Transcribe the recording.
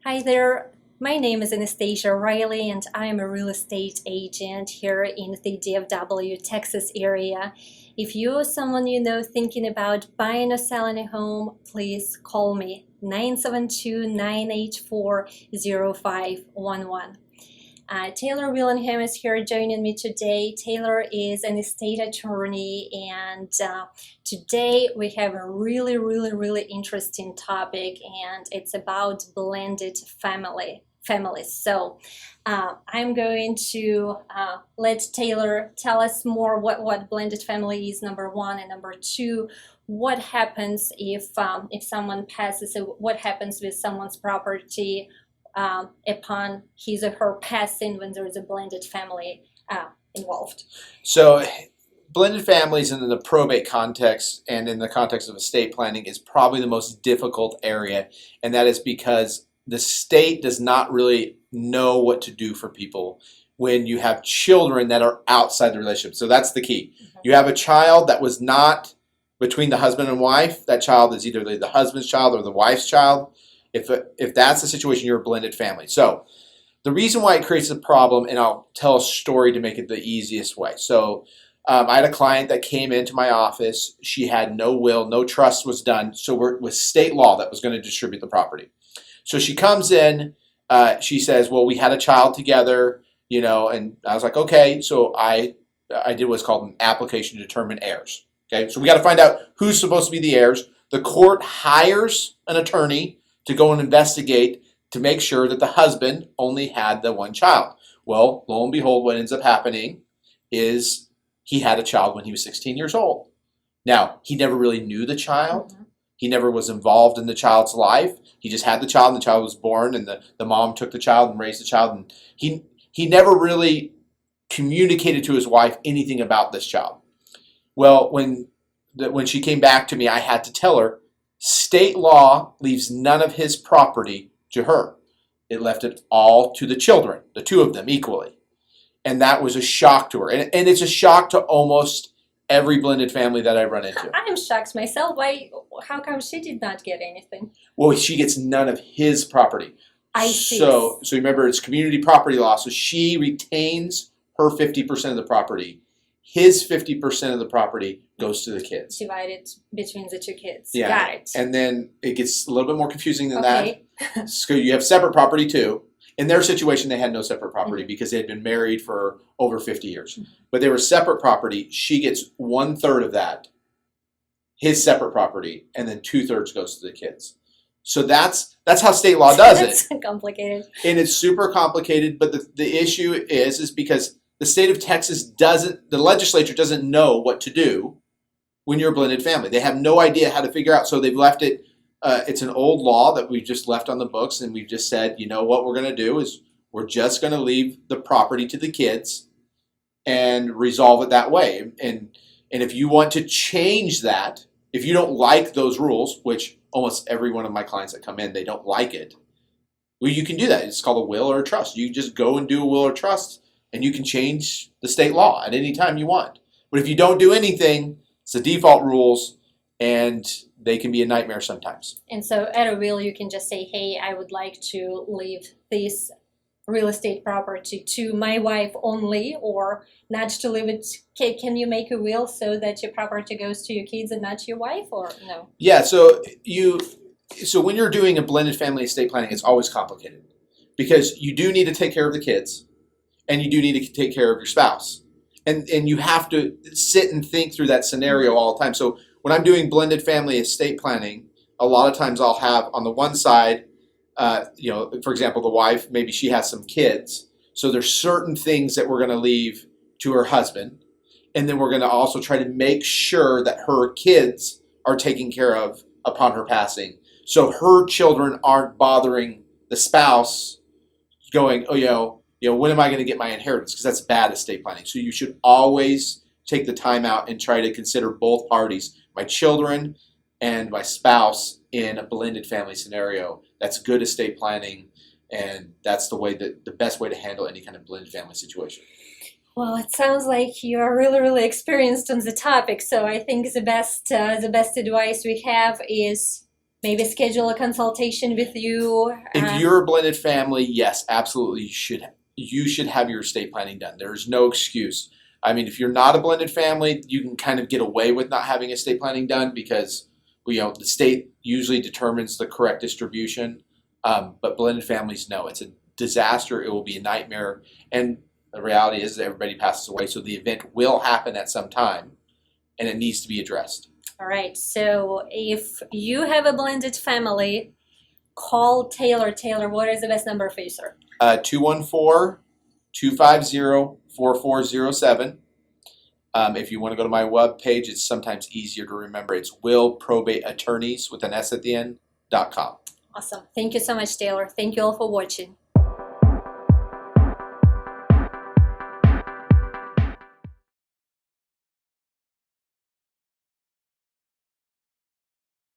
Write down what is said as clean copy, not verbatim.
Hi there. My name is Anastasia Riley, and I am a real estate agent here in the DFW, Texas area. If you or someone you know thinking about buying or selling a home, please call me 972-984-0511. Taylor Willingham is here joining me today. Taylor is an estate attorney, and today we have a really interesting topic, and it's about blended families. So I'm going to let Taylor tell us more what blended family is, number one, and number two, what happens if someone passes, what happens with someone's property upon his or her passing when there is a blended family involved. So blended families in the probate context and in the context of estate planning is probably the most difficult area, and that is because the state does not really know what to do for people when you have children that are outside the relationship. So that's the key. Mm-hmm. You have a child that was not between the husband and wife. That child is either the husband's child or the wife's child. If that's the situation, you're a blended family. So the reason why it creates a problem, and I'll tell a story to make it the easiest way. So I had a client that came into my office. She had no will, no trust was done. So it was state law that was going to distribute the property. So she comes in, she says, well, we had a child together, and I was like, okay. So I did what's called an application to determine heirs. Okay, so we got to find out who's supposed to be the heirs. The court hires an attorney to go and investigate to make sure that the husband only had the one child. Well, lo and behold, what ends up happening is he had a child when he was 16 years old. Now, he never really knew the child. Mm-hmm. He never was involved in the child's life. He just had the child, and the child was born, and the mom took the child and raised the child. And he never really communicated to his wife anything about this child. Well, when she came back to me, I had to tell her, state law leaves none of his property to her. It left it all to the children, the two of them equally. And that was a shock to her. And it's a shock to almost every blended family that I run into. I am shocked myself. How come she did not get anything? Well, she gets none of his property. I see. So remember, it's community property law. So she retains her 50% of the property. His 50% of the property goes to the kids. Divided between the two kids. Yeah. Got it. And then it gets a little bit more confusing than that. So you have separate property too. In their situation, they had no separate property because they had been married for over 50 years. Mm-hmm. But they were separate property. She gets 1/3 of that, his separate property, and then 2/3 goes to the kids. So that's how state law does it. That's complicated. And it's super complicated. But the issue is because the state of Texas the legislature doesn't know what to do when you're a blended family. They have no idea how to figure out. So they've left it. It's an old law that we've just left on the books, and we've just said, what we're going to do is we're just going to leave the property to the kids and resolve it that way. And if you want to change that, if you don't like those rules, which almost every one of my clients that come in, they don't like it, well, you can do that. It's called a will or a trust. You just go and do a will or trust, and you can change the state law at any time you want. But if you don't do anything, it's the default rules, and they can be a nightmare sometimes. And so at a will, you can just say, hey, I would like to leave this real estate property to my wife only, or not to leave it. Can you make a will so that your property goes to your kids and not your wife, or no? Yeah, so when you're doing a blended family estate planning, it's always complicated because you do need to take care of the kids and you do need to take care of your spouse. And you have to sit and think through that scenario all the time. So when I'm doing blended family estate planning, a lot of times I'll have on the one side, for example, the wife, maybe she has some kids. So there's certain things that we're going to leave to her husband. And then we're going to also try to make sure that her kids are taken care of upon her passing. So her children aren't bothering the spouse going, when am I going to get my inheritance? Because that's bad estate planning. So you should always take the time out and try to consider both parties, my children and my spouse, in a blended family scenario. That's good estate planning, and that's the best way to handle any kind of blended family situation. Well, it sounds like you are really experienced on the topic. So I think the best advice we have is maybe schedule a consultation with you. If you're a blended family, yes, absolutely, you should have your estate planning done. There's no excuse. I mean, if you're not a blended family, you can kind of get away with not having estate planning done because the state usually determines the correct distribution. But blended families, no, it's a disaster. It will be a nightmare. And the reality is that everybody passes away, so the event will happen at some time, and it needs to be addressed. All right, so if you have a blended family, call Taylor. Taylor, what is the best number for you, sir? 214-250-4407. If you want to go to my web page, it's sometimes easier to remember. It's willprobateattorneys with an S at the end.com. Awesome. Thank you so much, Taylor. Thank you all for watching.